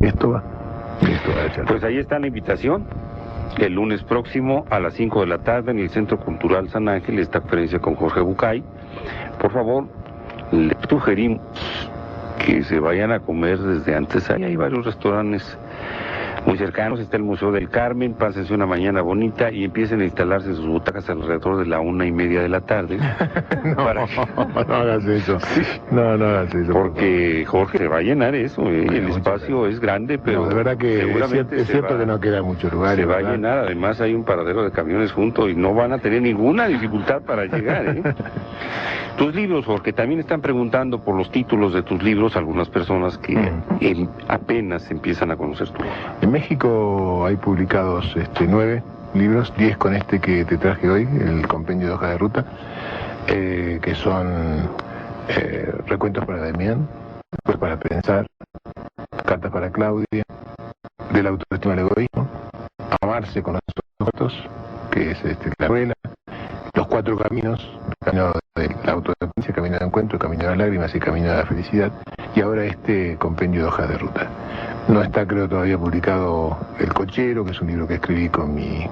Esto va. Pues ahí está la invitación. El lunes próximo a las 5 de la tarde en el Centro Cultural San Ángel, esta conferencia con Jorge Bucay. Por favor, les sugerimos que se vayan a comer desde antes. Ahí hay varios restaurantes muy cercanos. Está el Museo del Carmen. Pásense una mañana bonita y empiecen a instalarse sus butacas alrededor de la 1:30 de la tarde. No hagas eso. Sí. No hagas eso. Porque Jorge se va a llenar eso. El espacio es grande, pero no, de verdad que seguramente es cierto que no queda mucho lugar. Se va a llenar. Además hay un paradero de camiones junto y no van a tener ninguna dificultad para llegar. Tus libros, Jorge, también están preguntando por los títulos de tus libros algunas personas que apenas empiezan a conocer tu obra. En México hay publicados 9 libros, 10 con este que te traje hoy, el compendio de hoja de ruta, que son recuentos para Damián, pues para pensar, cartas para Claudia, de la autoestima al egoísmo, amarse con los otros, que es la novela, los 4 caminos, el camino de la autodependencia, camino de encuentro, camino de las lágrimas y camino de la felicidad, y ahora este compendio de hojas de ruta. No está, creo, todavía publicado El Cochero, que es un libro que escribí con mi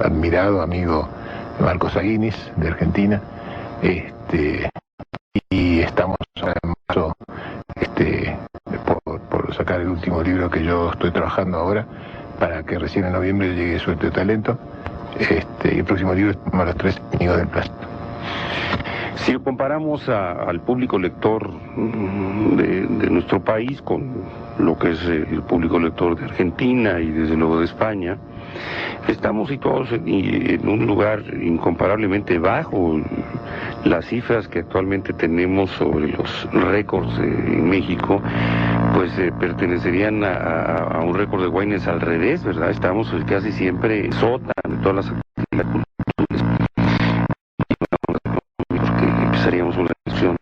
admirado amigo Marcos Aguinis, de Argentina. Y estamos ahora en marzo por sacar el último libro que yo estoy trabajando ahora, para que recién en noviembre llegue Suerte de Talento. Y el próximo libro es Los 3 enemigos del plástico. Si comparamos al público lector de nuestro país con lo que es el público lector de Argentina y desde luego de España, estamos situados en un lugar incomparablemente bajo. Las cifras que actualmente tenemos sobre los récords en México, pues pertenecerían a un récord de Guinness al revés, ¿verdad? Estamos casi siempre sota de todas las actividades culturales. Empezaríamos una discusión.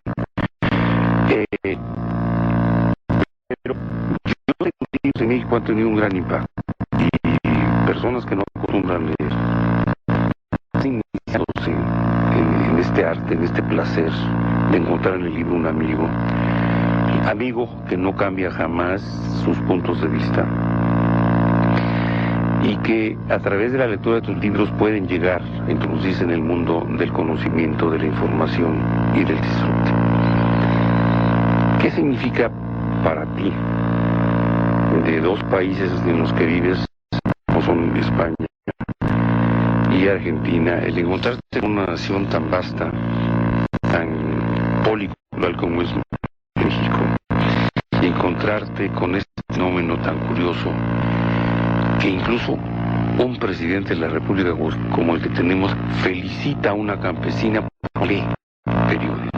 Pero yo creo que en México han tenido un gran impacto. Y personas que no acostumbran leer, iniciados en este arte, en este placer de encontrar en el libro un amigo que no cambia jamás sus puntos de vista, y que a través de la lectura de tus libros pueden llegar a introducirse en el mundo del conocimiento, de la información y del disfrute. ¿Qué significa para ti, de 2 países en los que vives, como son España y Argentina, el encontrarte en una nación tan vasta, tan policultural como es México, y encontrarte con este fenómeno tan curioso, que incluso un presidente de la República como el que tenemos felicita a una campesina por lee periódico?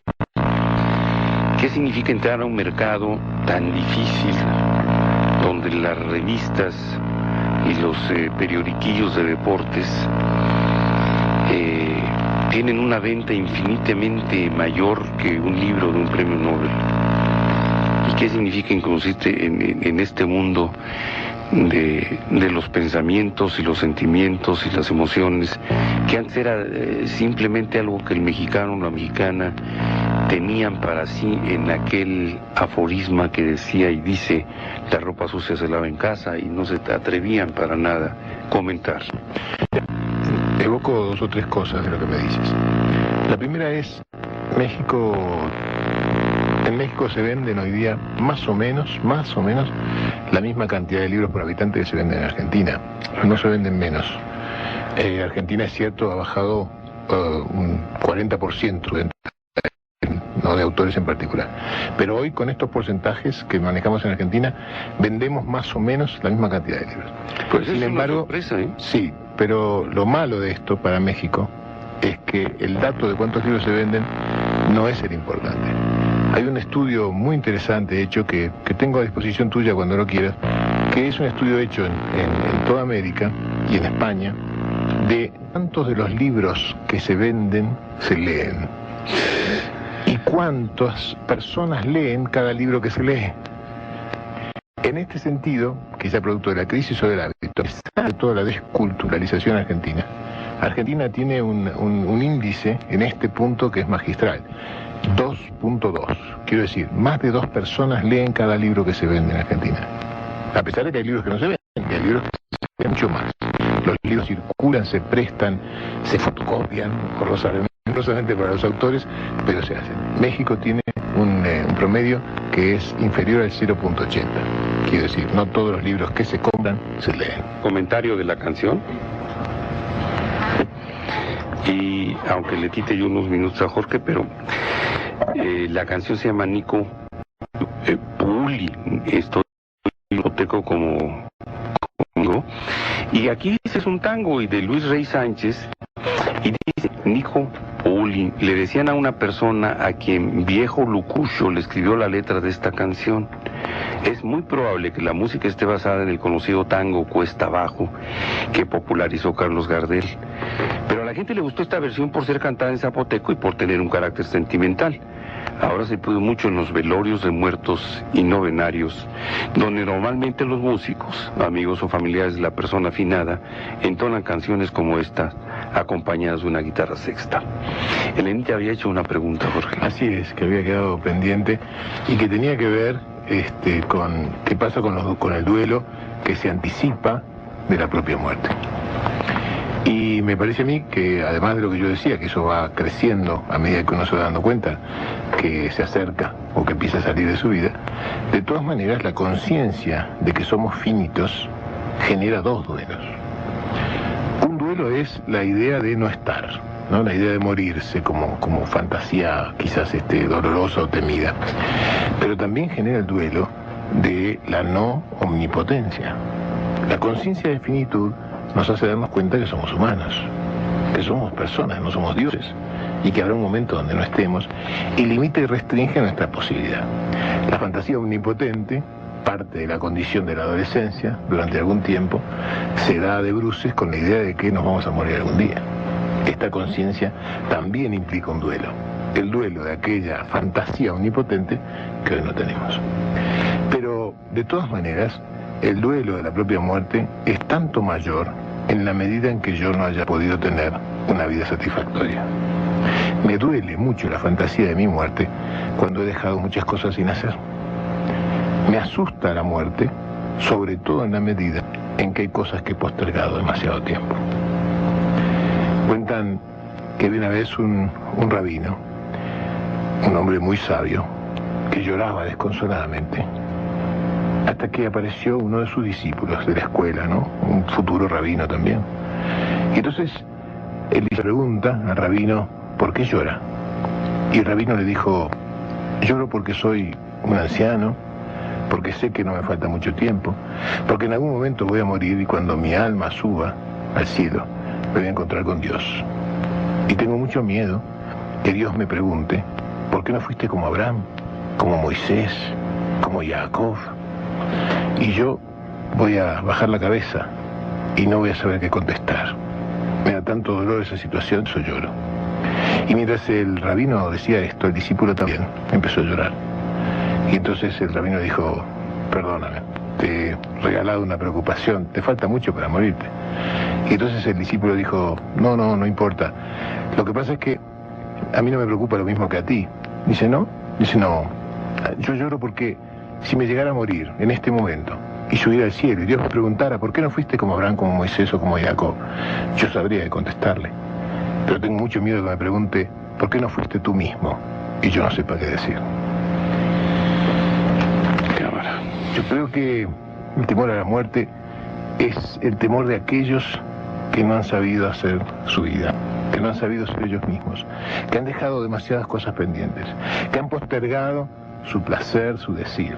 ¿Qué significa entrar a un mercado tan difícil, donde las revistas y los periodiquillos de deportes tienen una venta infinitamente mayor que un libro de un premio Nobel? ¿Y qué significa introducirte en este mundo de los pensamientos y los sentimientos y las emociones, que antes era simplemente algo que el mexicano o la mexicana tenían para sí en aquel aforisma que decía y dice: la ropa sucia se lava en casa, y no se atrevían para nada comentar? Evoco 2 o 3 cosas de lo que me dices. La primera es, en México se venden hoy día más o menos, la misma cantidad de libros por habitante que se venden en Argentina. No se venden menos. Argentina, es cierto, ha bajado un 40% no de autores en particular. Pero hoy, con estos porcentajes que manejamos en Argentina, vendemos más o menos la misma cantidad de libros. Pues sin embargo, es una sorpresa, sí, pero lo malo de esto para México es que el dato de cuántos libros se venden no es el importante. Hay un estudio muy interesante hecho que tengo a disposición tuya cuando lo quieras, que es un estudio hecho en toda América y en España, de cuántos de los libros que se venden se leen y cuántas personas leen cada libro que se lee. En este sentido, quizá producto de la crisis o del hábito, de toda la desculturalización argentina, Argentina tiene un índice en este punto que es magistral. 2.2, quiero decir, más de 2 personas leen cada libro que se vende en Argentina. A pesar de que hay libros que no se ven, que hay libros que se ven mucho más. Los libros circulan, se prestan, se fotocopian, no solamente para los autores, pero se hacen. México tiene un promedio que es inferior al 0.80. Quiero decir, no todos los libros que se compran se leen. Comentario de la canción. Y aunque le quite yo unos minutos a Jorge, pero la canción se llama Nico Puli. Estoy hipoteco como y aquí dice es un tango y de Luis Rey Sánchez y dice Nico Puli. Le decían a una persona a quien Viejo Lucucho le escribió la letra de esta canción. Es muy probable que la música esté basada en el conocido tango Cuesta Abajo que popularizó Carlos Gardel, pero a la gente le gustó esta versión por ser cantada en zapoteco y por tener un carácter sentimental. Ahora se puede mucho en los velorios de muertos y novenarios, donde normalmente los músicos, amigos o familiares de la persona afinada, entonan canciones como esta, acompañadas de una guitarra sexta. Elenita había hecho una pregunta, Jorge. Así es, que había quedado pendiente y que tenía que ver con qué pasa con el duelo que se anticipa de la propia muerte. Y me parece a mí que, además de lo que yo decía, que eso va creciendo a medida que uno se va dando cuenta que se acerca o que empieza a salir de su vida, de todas maneras la conciencia de que somos finitos genera dos duelos. Un duelo es la idea de no estar, ¿no? La idea de morirse como fantasía quizás dolorosa o temida. Pero también genera el duelo de la no omnipotencia. La conciencia de finitud nos hace darnos cuenta que somos humanos, que somos personas, no somos dioses, y que habrá un momento donde no estemos, y limita y restringe nuestra posibilidad. La fantasía omnipotente, parte de la condición de la adolescencia, durante algún tiempo, se da de bruces con la idea de que nos vamos a morir algún día. Esta conciencia también implica un duelo, el duelo de aquella fantasía omnipotente que hoy no tenemos. Pero, de todas maneras, el duelo de la propia muerte es tanto mayor en la medida en que yo no haya podido tener una vida satisfactoria. Me duele mucho la fantasía de mi muerte cuando he dejado muchas cosas sin hacer. Me asusta la muerte, sobre todo en la medida en que hay cosas que he postergado demasiado tiempo. Cuentan que de una vez un rabino, un hombre muy sabio, que lloraba desconsoladamente, hasta que apareció uno de sus discípulos de la escuela, ¿no? Un futuro rabino también. Y entonces él le pregunta al rabino, ¿por qué llora? Y el rabino le dijo, lloro porque soy un anciano, porque sé que no me falta mucho tiempo, porque en algún momento voy a morir y cuando mi alma suba al cielo, me voy a encontrar con Dios. Y tengo mucho miedo que Dios me pregunte, ¿por qué no fuiste como Abraham, como Moisés, como Jacob? Y yo voy a bajar la cabeza y no voy a saber qué contestar. Me da tanto dolor esa situación, yo lloro. Y mientras el rabino decía esto, el discípulo también empezó a llorar. Y entonces el rabino dijo, perdóname, te he regalado una preocupación, te falta mucho para morirte. Y entonces el discípulo dijo, no importa. Lo que pasa es que a mí no me preocupa lo mismo que a ti. Dice, ¿no? Dice, no, yo lloro porque si me llegara a morir en este momento y subiera al cielo y Dios me preguntara ¿por qué no fuiste como Abraham, como Moisés o como Jacob? Yo sabría de contestarle. Pero tengo mucho miedo de que me pregunte ¿por qué no fuiste tú mismo? Y yo no sepa qué decir. Cámara. Yo creo que el temor a la muerte es el temor de aquellos que no han sabido hacer su vida, que no han sabido ser ellos mismos, que han dejado demasiadas cosas pendientes, que han postergado su placer, su decir.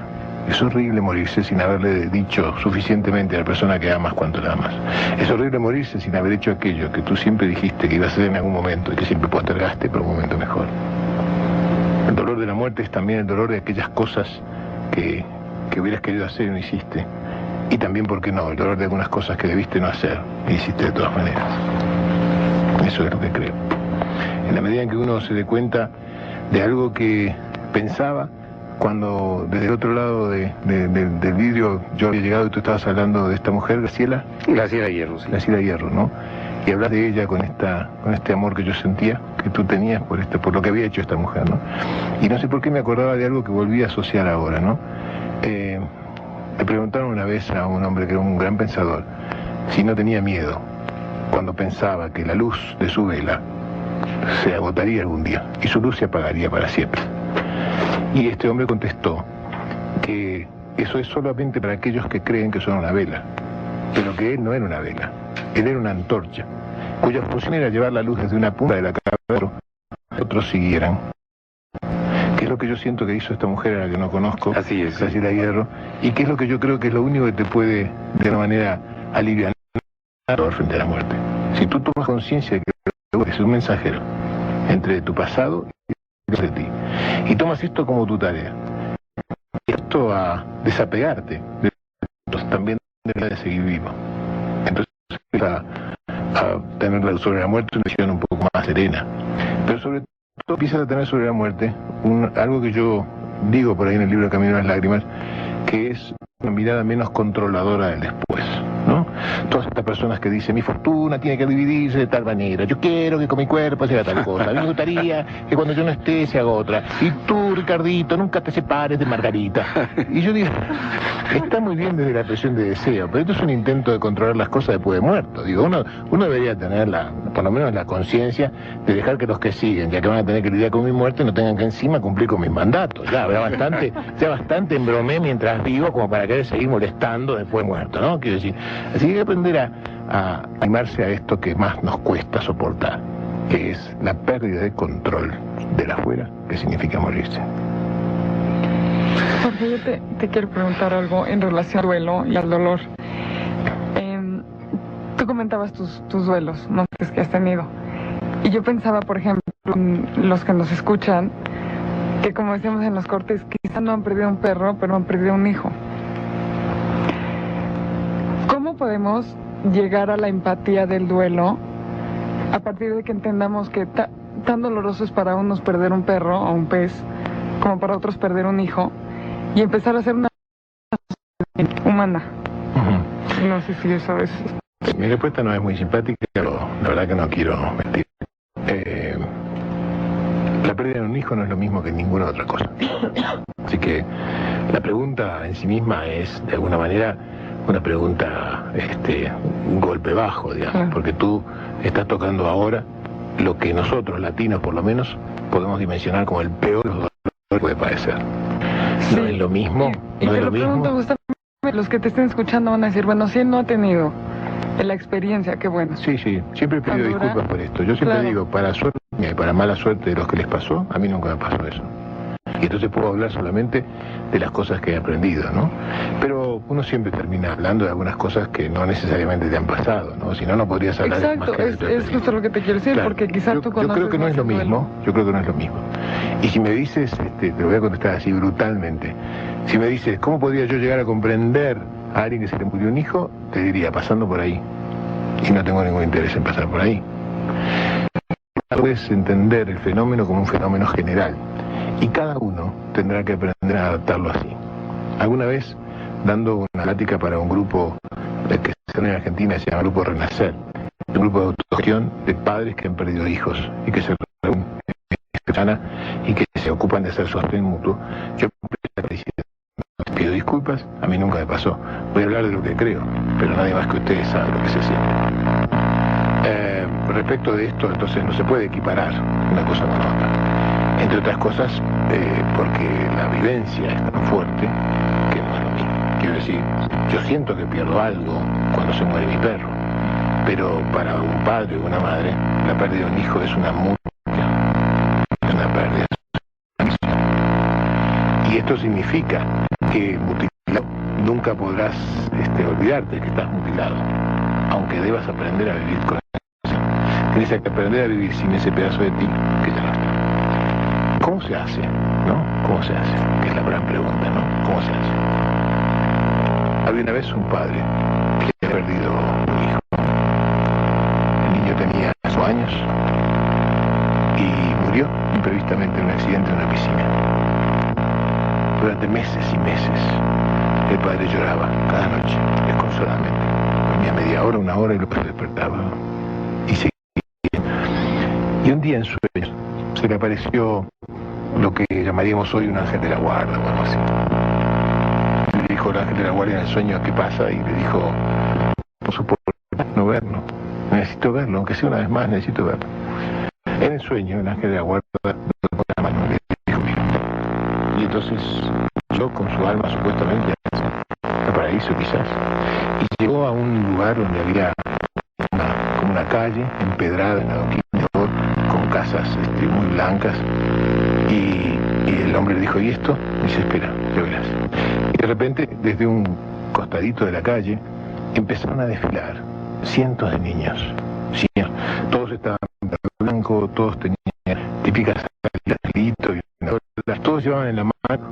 Es horrible morirse sin haberle dicho suficientemente a la persona que amas cuánto la amas. Es horrible morirse sin haber hecho aquello que tú siempre dijiste que ibas a hacer en algún momento y que siempre postergaste para un momento mejor. El dolor de la muerte es también el dolor de aquellas cosas que hubieras querido hacer y no hiciste. Y también, ¿por qué no?, el dolor de algunas cosas que debiste no hacer y hiciste de todas maneras. Eso es lo que creo. En la medida en que uno se dé cuenta de algo que pensaba, cuando desde el otro lado del vidrio yo había llegado y tú estabas hablando de esta mujer, Graciela Hierro, sí. Graciela Hierro, ¿no? Y hablas de ella con este amor que yo sentía, que tú tenías por lo que había hecho esta mujer, ¿no? Y no sé por qué me acordaba de algo que volví a asociar ahora, ¿no? Le preguntaron una vez a un hombre que era un gran pensador si no tenía miedo cuando pensaba que la luz de su vela se agotaría algún día y su luz se apagaría para siempre. Y este hombre contestó que eso es solamente para aquellos que creen que son una vela, pero que él no era una vela, él era una antorcha, cuya función era llevar la luz desde una punta de la cabeza a otro, otros siguieran. Que es lo que yo siento que hizo esta mujer a la que no conozco, así es, Graciela Hierro, y que es lo que yo creo que es lo único que te puede, de una manera, aliviar frente a la muerte. Si tú tomas conciencia de que eres un mensajero entre tu pasado y de ti, y tomas esto como tu tarea, esto a desapegarte de también de seguir vivo, entonces a tener sobre la muerte una visión un poco más serena, pero sobre todo empiezas a tener sobre la muerte algo que yo digo por ahí en el libro Camino a las Lágrimas, que es una mirada menos controladora del después, ¿no? Todas estas personas que dicen, mi fortuna tiene que dividirse de tal manera, yo quiero que con mi cuerpo se haga tal cosa, a mí me gustaría que cuando yo no esté se haga otra, y tú, Ricardito, nunca te separes de Margarita. Y yo digo, está muy bien desde la expresión de deseo, pero esto es un intento de controlar las cosas después de muerto. Digo, uno debería tener por lo menos la conciencia de dejar que los que siguen, ya que van a tener que lidiar con mi muerte, no tengan que encima cumplir con mis mandatos. Ya bastante embromé mientras vivo como para querer seguir molestando después de muerto, ¿no? Quiero decir, así que hay que aprender a animarse a esto que más nos cuesta soportar, que es la pérdida de control de la afuera, que significa morirse. Jorge, yo te quiero preguntar algo en relación al duelo y al dolor. Tú comentabas tus duelos, ¿no?, que has tenido. Y yo pensaba, por ejemplo, en los que nos escuchan, que como decíamos en los cortes, quizás no han perdido un perro, pero han perdido un hijo. ¿Cómo podemos llegar a la empatía del duelo a partir de que entendamos que tan doloroso es para unos perder un perro o un pez, como para otros perder un hijo, y empezar a hacer una humana? Uh-huh. No sé si eso es... Mi respuesta no es muy simpática, pero la verdad que no quiero mentir. La pérdida de un hijo no es lo mismo que ninguna otra cosa. Así que la pregunta en sí misma es, de alguna manera, una pregunta, un golpe bajo, digamos, porque tú estás tocando ahora lo que nosotros, latinos por lo menos, podemos dimensionar como el peor de los dolores que puede padecer. Sí. No es lo mismo, y no te es lo mismo. Justamente, los que te estén escuchando van a decir, bueno, si él no ha tenido la experiencia, qué bueno. Sí, siempre he pedido disculpas por esto. Yo siempre digo, para suerte y para mala suerte de los que les pasó, a mí nunca me pasó eso. Y entonces puedo hablar solamente de las cosas que he aprendido, ¿no? Pero uno siempre termina hablando de algunas cosas que no necesariamente te han pasado, ¿no? Si no, no podrías hablar de más que es justo lo que te quiero decir, porque quizás tú conoces... Yo creo que no es lo mismo, Y si me dices, te voy a contestar así brutalmente, si me dices, ¿cómo podría yo llegar a comprender a alguien que se le murió un hijo? Te diría, pasando por ahí. Y no tengo ningún interés en pasar por ahí. Puedes entender el fenómeno como un fenómeno general. Y cada uno tendrá que aprender a adaptarlo así. Alguna vez, dando una plática para un grupo que se llama en Argentina, se llama Grupo Renacer, un grupo de autogestión de padres que han perdido hijos y que se reúnen y que se ocupan de hacer sostén mutuo, yo pido disculpas, a mí nunca me pasó. Voy a hablar de lo que creo, pero nadie más que ustedes sabe lo que se siente. Respecto de esto, entonces no se puede equiparar una cosa con otra. Entre otras cosas, porque la vivencia es tan fuerte que no es lo mismo. Quiero decir, yo siento que pierdo algo cuando se muere mi perro, pero para un padre o una madre, la pérdida de un hijo es una es una pérdida. Y esto significa que mutilado nunca podrás olvidarte de que estás mutilado, aunque debas aprender a vivir con eso. Tienes que aprender a vivir sin ese pedazo de ti que ya no está. ¿Cómo se hace? ¿No? ¿Cómo se hace? Que es la gran pregunta, ¿no? ¿Cómo se hace? Había una vez un padre que había perdido un hijo. El niño tenía 8 años y murió imprevistamente en un accidente en una piscina. Durante meses y meses el padre lloraba cada noche, desconsoladamente. Dormía media hora, una hora y luego se despertaba y seguía. Y un día en sueños se le apareció lo que llamaríamos hoy un ángel de la guarda o algo así. Le dijo, dijo el ángel de la guardia en el sueño, ¿qué pasa? Y le dijo, no supo no verlo, necesito verlo, aunque sea una vez más, necesito verlo. En el sueño el ángel de la guardia le pone la mano y le dijo, mira. Y entonces yo con su alma supuestamente al paraíso quizás, y llegó a un lugar donde había como una calle empedrada en adoquines de oro, con casas muy blancas, y el hombre le dijo, ¿y esto? Y dice, espera, ya verás. Y de repente, desde un costadito de la calle, empezaron a desfilar cientos de niños. Todos estaban de blanco, todos tenían típicas angelitos, todos llevaban en la mano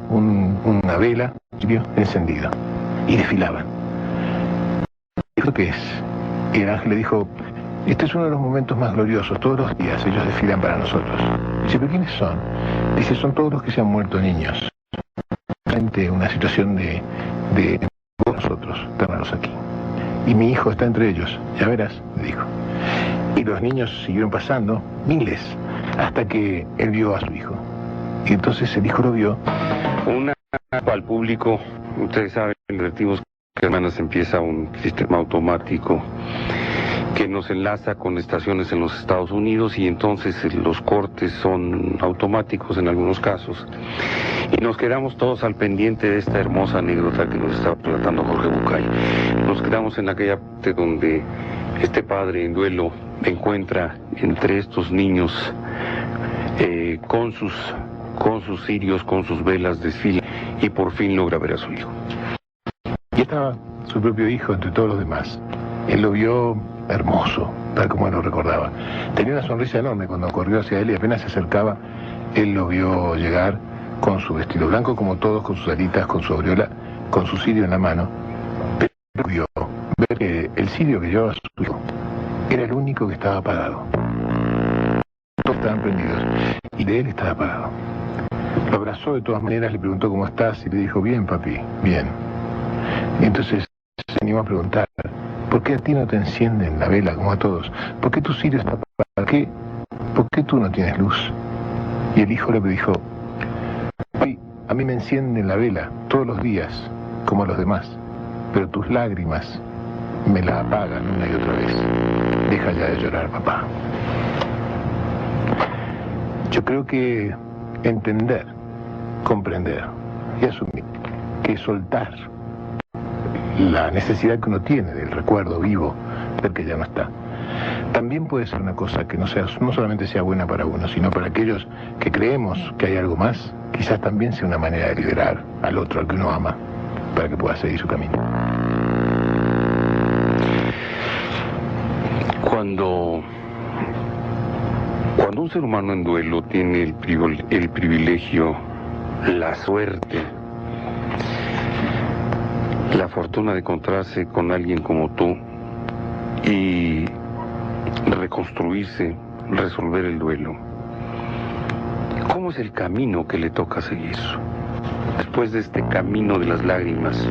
una vela encendida y desfilaban. ¿Esto qué es? Y el ángel le dijo, este es uno de los momentos más gloriosos, todos los días ellos desfilan para nosotros. Dice, ¿pero quiénes son? Dice, son todos los que se han muerto niños. Frente a una situación de nosotros, tenerlos aquí. Y mi hijo está entre ellos, ya verás, le dijo. Y los niños siguieron pasando, miles, hasta que él vio a su hijo. Y entonces el hijo lo vio. Al público, ustedes saben, advertimos que hermanas empieza un sistema automático que nos enlaza con estaciones en los Estados Unidos, y entonces los cortes son automáticos en algunos casos, y nos quedamos todos al pendiente de esta hermosa anécdota que nos está relatando Jorge Bucay. Nos quedamos en aquella parte donde este padre en duelo encuentra entre estos niños con sus cirios, con sus velas, desfila y por fin logra ver a su hijo. Y estaba su propio hijo entre todos los demás. Él lo vio hermoso, tal como él lo recordaba. Tenía una sonrisa enorme cuando corrió hacia él y apenas se acercaba, él lo vio llegar con su vestido blanco, como todos, con sus alitas, con su aureola, con su cirio en la mano. Pero vio ver que el cirio que llevaba su hijo era el único que estaba apagado. Todos estaban prendidos y de él estaba apagado. Lo abrazó de todas maneras, le preguntó cómo estás y le dijo, bien papi, bien. Y entonces se animó a preguntar, ¿por qué a ti no te encienden la vela como a todos? ¿Por qué tu cirio está apagado? ¿Por qué tú no tienes luz? Y el hijo le dijo, papi, a mí me encienden la vela todos los días, como a los demás, pero tus lágrimas me la apagan una y otra vez. Deja ya de llorar, papá. Yo creo que entender, comprender y asumir que soltar la necesidad que uno tiene del recuerdo vivo del que ya no está, también puede ser una cosa que no solamente sea buena para uno, sino para aquellos que creemos que hay algo más, quizás también sea una manera de liberar al otro, al que uno ama, para que pueda seguir su camino. Cuando un ser humano en duelo tiene el privilegio, la suerte, la fortuna de encontrarse con alguien como tú y reconstruirse, resolver el duelo, ¿cómo es el camino que le toca seguir después de este camino de las lágrimas?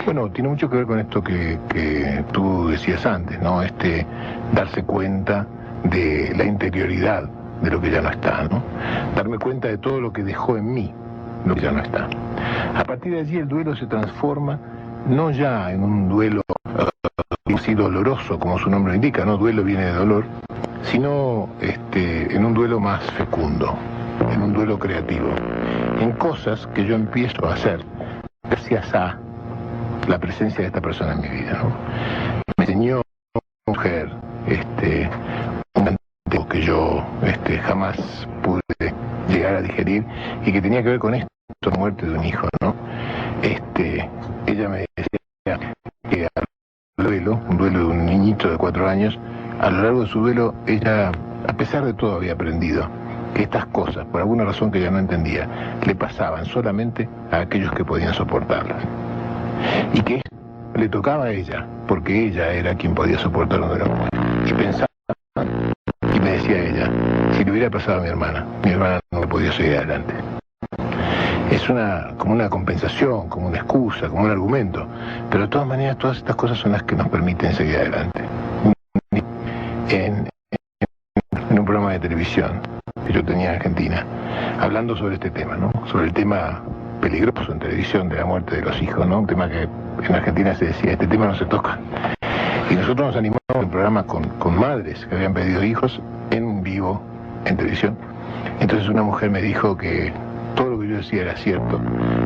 Bueno, tiene mucho que ver con esto que tú decías antes, ¿no? Darse cuenta de la interioridad de lo que ya no está, ¿no? Darme cuenta de todo lo que dejó en mí lo que ya no está. A partir de allí el duelo se transforma no ya en un duelo así doloroso como su nombre indica, no duelo viene de dolor, sino en un duelo más fecundo, en un duelo creativo, en cosas que yo empiezo a hacer gracias a la presencia de esta persona en mi vida, ¿no? Me enseñó una mujer un antiguo que yo jamás pude llegar a digerir y que tenía que ver con esto, la muerte de un hijo, ¿no? Ella me decía que un duelo de un niñito de 4 años, a lo largo de su duelo, ella, a pesar de todo, había aprendido que estas cosas, por alguna razón que ella no entendía, le pasaban solamente a aquellos que podían soportarlas. Y que le tocaba a ella, porque ella era quien podía soportar un dolor. Y pensaba, y me decía ella, si le hubiera pasado a mi hermana no me podía seguir adelante. Es como una compensación, como una excusa, como un argumento, pero de todas maneras todas estas cosas son las que nos permiten seguir adelante. En un programa de televisión que yo tenía en Argentina, hablando sobre este tema, ¿no? Sobre el tema peligroso en televisión de la muerte de los hijos, ¿no? Un tema que en Argentina se decía, este tema no se toca. Y nosotros nos animamos en un programa con madres que habían pedido hijos en vivo, en televisión. Entonces una mujer me dijo que todo lo que yo decía era cierto,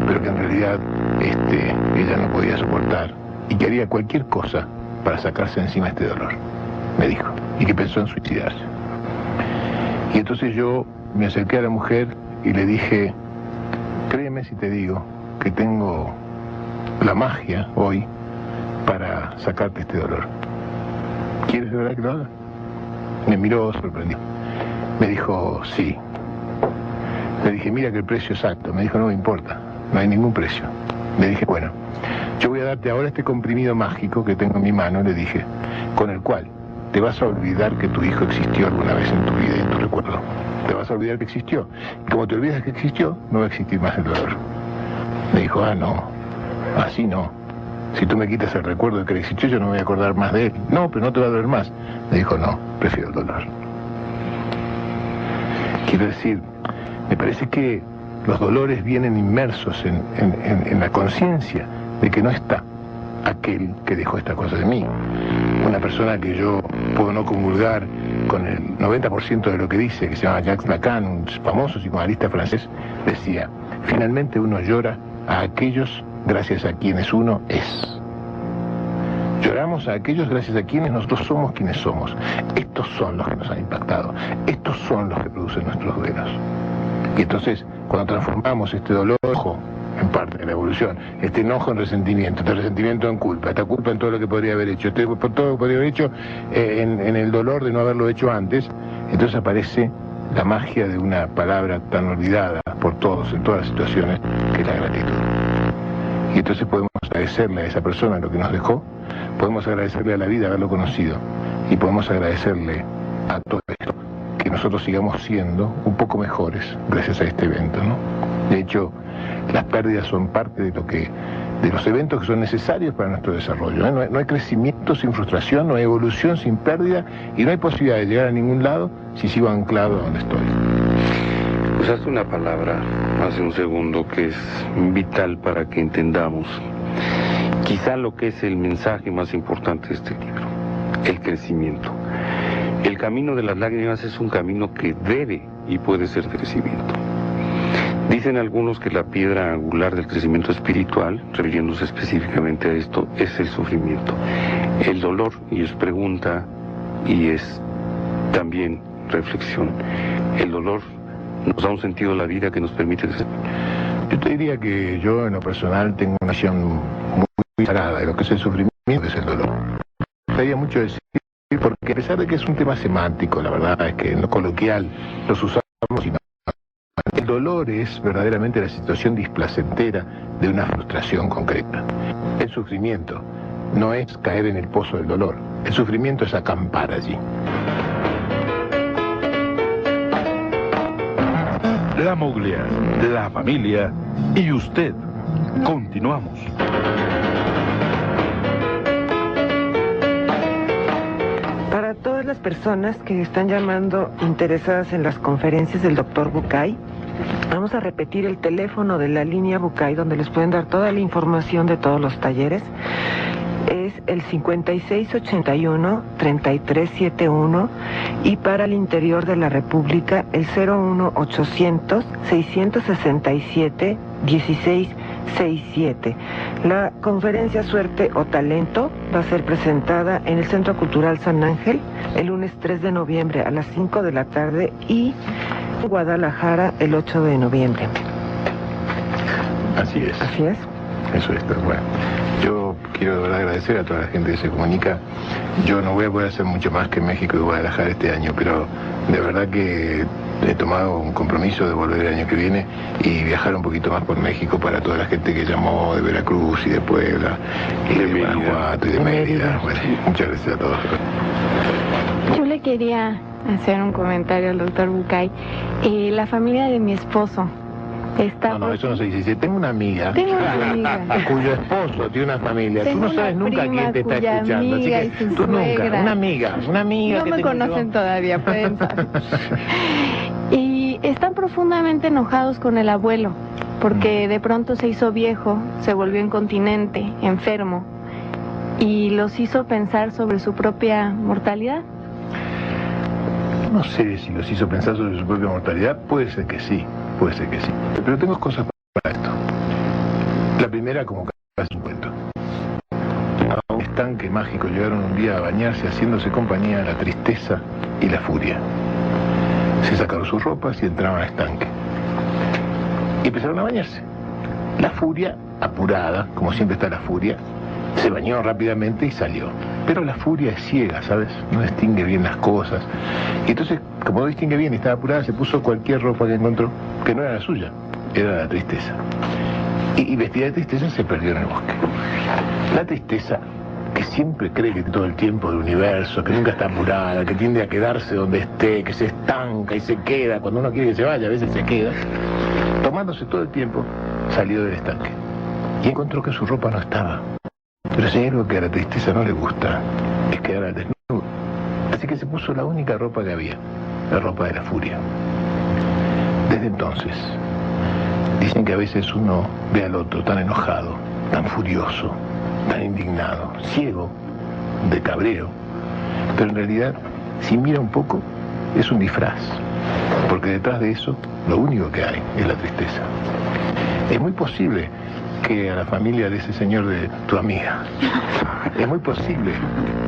pero que en realidad ella no podía soportar y que haría cualquier cosa para sacarse encima este dolor, me dijo, y que pensó en suicidarse. Y entonces yo me acerqué a la mujer y le dije, créeme si te digo que tengo la magia hoy para sacarte este dolor. ¿Quieres de verdad que lo haga? Me miró sorprendido. Me dijo, sí. Le dije, mira que el precio es alto. Me dijo, no me importa, no hay ningún precio. Le dije, bueno, yo voy a darte ahora este comprimido mágico que tengo en mi mano, le dije, con el cual te vas a olvidar que tu hijo existió alguna vez en tu vida y en tu recuerdo. Te vas a olvidar que existió. Y como te olvidas que existió, no va a existir más el dolor. Me dijo, no, así no. Si tú me quitas el recuerdo de que él existió, yo no me voy a acordar más de él. No, pero no te va a doler más. Me dijo, no, prefiero el dolor. Quiero decir, me parece que los dolores vienen inmersos en la conciencia de que no está aquel que dejó esta cosa de mí. Una persona que yo puedo no comulgar con el 90% de lo que dice, que se llama Jacques Lacan, un famoso psicoanalista francés, decía, finalmente uno llora a aquellos gracias a quienes uno es. Lloramos a aquellos gracias a quienes nosotros somos quienes somos. Estos son los que nos han impactado. Estos son los que producen nuestros duelos. Y entonces, cuando transformamos este dolor, en parte de la evolución, este enojo en resentimiento, este resentimiento en culpa, esta culpa en todo lo que podría haber hecho, por todo lo que podría haber hecho en el dolor de no haberlo hecho antes, entonces aparece la magia de una palabra tan olvidada por todos en todas las situaciones, que es la gratitud. Y entonces podemos agradecerle a esa persona lo que nos dejó, podemos agradecerle a la vida haberlo conocido, y podemos agradecerle a todo esto que nosotros sigamos siendo un poco mejores gracias a este evento, ¿no? De hecho, las pérdidas son parte de los eventos que son necesarios para nuestro desarrollo, ¿eh? No hay crecimiento sin frustración, no hay evolución sin pérdida, y no hay posibilidad de llegar a ningún lado si sigo anclado a donde estoy. Usaste una palabra hace un segundo que es vital para que entendamos quizá lo que es el mensaje más importante de este libro, el crecimiento. El camino de las lágrimas es un camino que debe y puede ser de crecimiento. Dicen algunos que la piedra angular del crecimiento espiritual, refiriéndose específicamente a esto, es el sufrimiento. El dolor, y es pregunta, y es también reflexión. El dolor nos da un sentido a la vida que nos permite crecer. Yo te diría que yo en lo personal tengo una visión muy sagrada de lo que es el sufrimiento y es el dolor. Me gustaría mucho decir, porque a pesar de que es un tema semántico, la verdad es que en lo coloquial los usamos y no. El dolor es verdaderamente la situación displacentera de una frustración concreta. El sufrimiento no es caer en el pozo del dolor. El sufrimiento es acampar allí. La Moglia, la familia y usted. Continuamos. Para todas las personas que están llamando interesadas en las conferencias del Dr. Bucay, vamos a repetir el teléfono de la línea Bucay, donde les pueden dar toda la información de todos los talleres. Es el 5681-3371 y para el interior de la República el 01800-667-1667. La conferencia Suerte o Talento va a ser presentada en el Centro Cultural San Ángel el lunes 3 de noviembre a las 5 de la tarde y en Guadalajara el 8 de noviembre. Así es. Así es. Eso está bueno. Yo quiero de verdad agradecer a toda la gente que se comunica. Yo no voy a poder hacer mucho más que México y Guadalajara este año, pero de verdad que he tomado un compromiso de volver el año que viene y viajar un poquito más por México para toda la gente que llamó de Veracruz y de Puebla y de Guanajuato y de Mérida. Bueno, muchas gracias a todos. Yo le quería hacer un comentario al doctor Bucay. La familia de mi esposo está... No, eso no se dice. Tengo una amiga. Tengo una amiga. Cuyo esposo tiene una familia. Tengo tú no sabes nunca quién te está escuchando. Así que tú nunca. Una amiga. No me conocen todavía, pueden saber. Y están profundamente enojados con el abuelo. porque de pronto se hizo viejo, se volvió incontinente, enfermo, y los hizo pensar sobre su propia mortalidad. No sé si los hizo pensar sobre su propia mortalidad, puede ser que sí, pero tengo cosas para esto. La primera, como casi un cuento. A un estanque mágico llegaron un día a bañarse haciéndose compañía la tristeza y la furia. Se sacaron sus ropas y entraron al estanque. Y empezaron a bañarse. La furia, apurada, como siempre está la furia, se bañó rápidamente y salió. Pero la furia es ciega, ¿sabes? No distingue bien las cosas. Y entonces, como no distingue bien y estaba apurada, se puso cualquier ropa que encontró, que no era la suya, era la tristeza. Y vestida de tristeza se perdió en el bosque. La tristeza, que siempre cree que todo el tiempo del universo, que nunca está apurada, que tiende a quedarse donde esté, que se estanca y se queda, cuando uno quiere que se vaya, a veces se queda, tomándose todo el tiempo, salió del estanque. Y encontró que su ropa no estaba. Pero si hay algo que a la tristeza no le gusta, es quedar al desnudo. Así que se puso la única ropa que había, la ropa de la furia. Desde entonces, dicen que a veces uno ve al otro tan enojado, tan furioso, tan indignado, ciego, de cabreo, pero en realidad, si mira un poco, es un disfraz, porque detrás de eso, lo único que hay es la tristeza. Es muy posible que a la familia de ese señor de tu amiga, es muy posible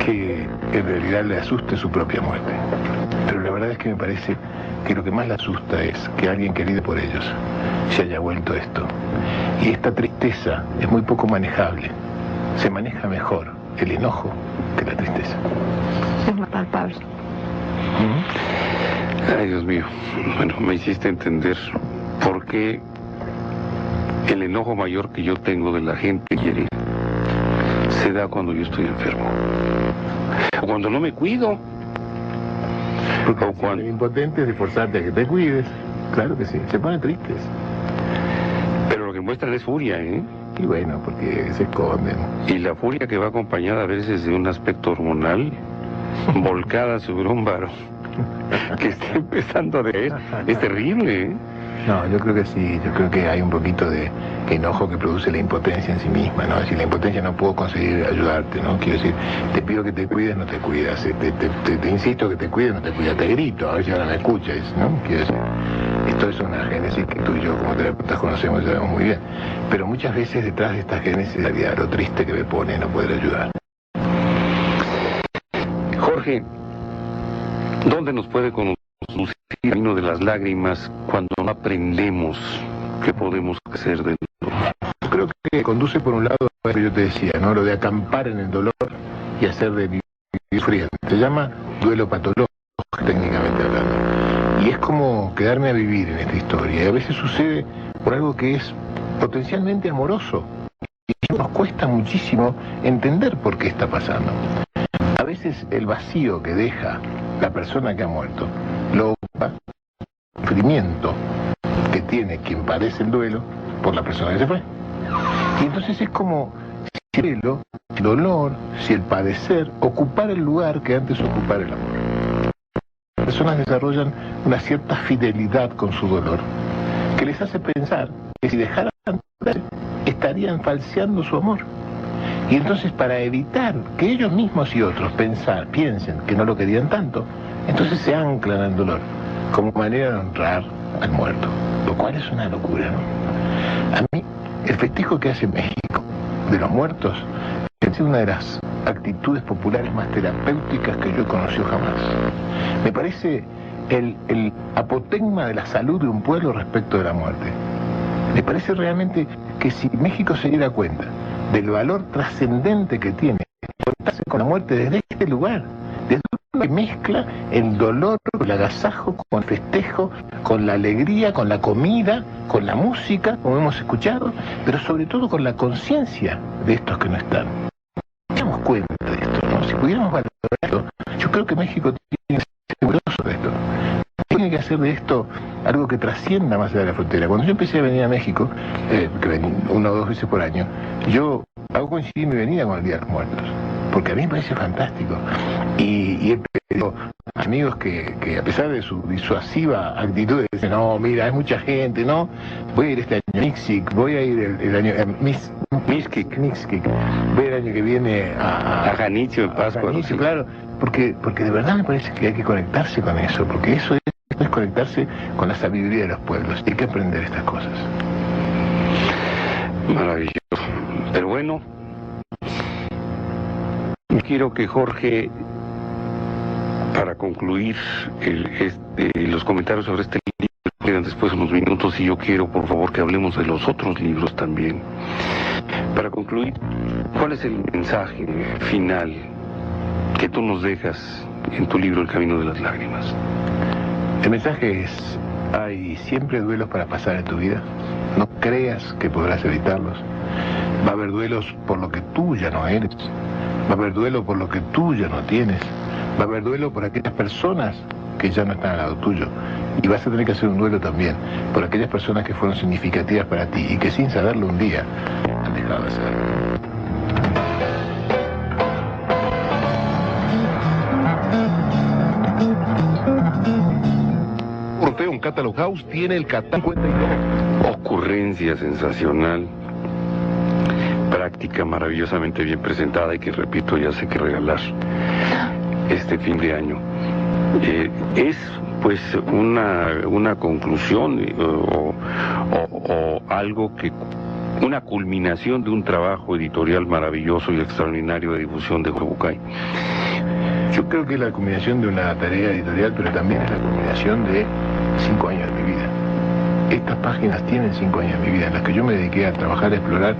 que en realidad le asuste su propia muerte, pero la verdad es que me parece que lo que más le asusta es que alguien querido por ellos se haya vuelto esto. Y esta tristeza es muy poco manejable. Se maneja mejor el enojo que la tristeza. Es más palpable. Ay, Dios mío. Bueno, me hiciste entender por qué el enojo mayor que yo tengo de la gente quiere se da cuando yo estoy enfermo. O cuando no me cuido. Porque o cuando... impotente es de forzarte a que te cuides. Claro que sí, se ponen tristes. Pero lo que muestran es furia, ¿eh? Y bueno, porque se esconden. Y la furia que va acompañada a veces de un aspecto hormonal volcada sobre un varón que está empezando a ver, es terrible, ¿eh? No, yo creo que sí, yo creo que hay un poquito de enojo que produce la impotencia en sí misma, ¿no? Si la impotencia no puedo conseguir ayudarte, ¿no? Quiero decir, te pido que te cuides, no te cuidas, te insisto que te cuides, no te cuidas, te grito, a ver si ahora me escuchas, ¿no? Quiero decir, esto es una génesis que tú y yo como terapeutas conocemos y sabemos muy bien, pero muchas veces detrás de esta génesis la vida, lo triste que me pone no poder ayudar. Jorge, ¿dónde nos puede conducir el camino de las lágrimas cuando no aprendemos qué podemos hacer dentro? Yo creo que conduce por un lado a lo que yo te decía, ¿no? Lo de acampar en el dolor y hacer de vivir sufriendo. Se llama duelo patológico, técnicamente hablando. Y es como quedarme a vivir en esta historia. Y a veces sucede por algo que es potencialmente amoroso. Y nos cuesta muchísimo entender por qué está pasando. A veces el vacío que deja la persona que ha muerto lo ocupa el sufrimiento que tiene quien padece el duelo por la persona que se fue. Y entonces es como si el duelo, el dolor, si el padecer ocupara el lugar que antes ocupara el amor. Las personas desarrollan una cierta fidelidad con su dolor que les hace pensar que si dejaran de estarían falseando su amor. Y entonces para evitar que ellos mismos y otros piensen que no lo querían tanto, entonces se anclan al dolor como manera de honrar al muerto, lo cual es una locura, ¿no? A mí, el festejo que hace México de los muertos es una de las actitudes populares más terapéuticas que yo he conocido jamás. Me parece el apotegma de la salud de un pueblo respecto de la muerte. Me parece realmente que si México se diera cuenta del valor trascendente que tiene contarse con la muerte desde este lugar, desde un lugar que mezcla el dolor, el agasajo, con el festejo, con la alegría, con la comida, con la música, como hemos escuchado, pero sobre todo con la conciencia de estos que no están. Si nos damos cuenta de esto, ¿no? Si pudiéramos valorarlo, yo creo que México tiene que ser orgulloso de esto. Tiene que hacer de esto algo que trascienda más allá de la frontera. Cuando yo empecé a venir a México, que venía 1 o 2 veces por año, hago coincidir mi venida con el Día de los Muertos, porque a mí me parece fantástico. Y he pedido a amigos que a pesar de su disuasiva actitud, dicen, no, mira, hay mucha gente, no, voy a ir este año. Mixquic, voy a ir el año... Mixquic. Voy el año que viene a Janitzio en Pascua. Janitzio, claro, porque de verdad me parece que hay que conectarse con eso, porque eso es conectarse con la sabiduría de los pueblos, y hay que aprender estas cosas. Maravilloso. Pero bueno, quiero que Jorge, para concluir los comentarios sobre este libro, quedan después unos minutos, y yo quiero, por favor, que hablemos de los otros libros también. Para concluir, ¿cuál es el mensaje final que tú nos dejas en tu libro El Camino de las Lágrimas? El mensaje es: hay siempre duelos para pasar en tu vida. No creas que podrás evitarlos. Va a haber duelos por lo que tú ya no eres. Va a haber duelo por lo que tú ya no tienes. Va a haber duelo por aquellas personas que ya no están al lado tuyo. Y vas a tener que hacer un duelo también por aquellas personas que fueron significativas para ti y que sin saberlo un día han dejado de ser. Orfeón Catalog House tiene el catálogo 52. Ocurrencia sensacional, práctica maravillosamente bien presentada, y que, repito, ya sé que regalar este fin de año. Es pues una conclusión o algo que, una culminación de un trabajo editorial maravilloso y extraordinario de difusión de Jorge Bucay. Yo creo que es la culminación de una tarea editorial, pero también es la culminación de 5 años de mi vida. Estas páginas tienen 5 años de mi vida, en las que yo me dediqué a trabajar, a explorar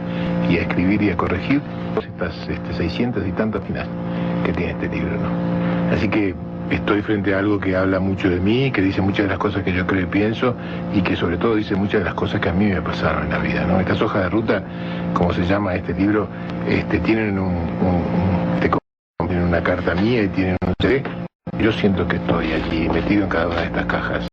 y a escribir y a corregir estas 600 y tantas páginas que tiene este libro, ¿no? Así que estoy frente a algo que habla mucho de mí, que dice muchas de las cosas que yo creo y pienso, y que sobre todo dice muchas de las cosas que a mí me pasaron en la vida, ¿no? Estas hojas de ruta, como se llama este libro, tienen tienen una carta mía y tienen un CD. Yo siento que estoy allí metido en cada una de estas cajas.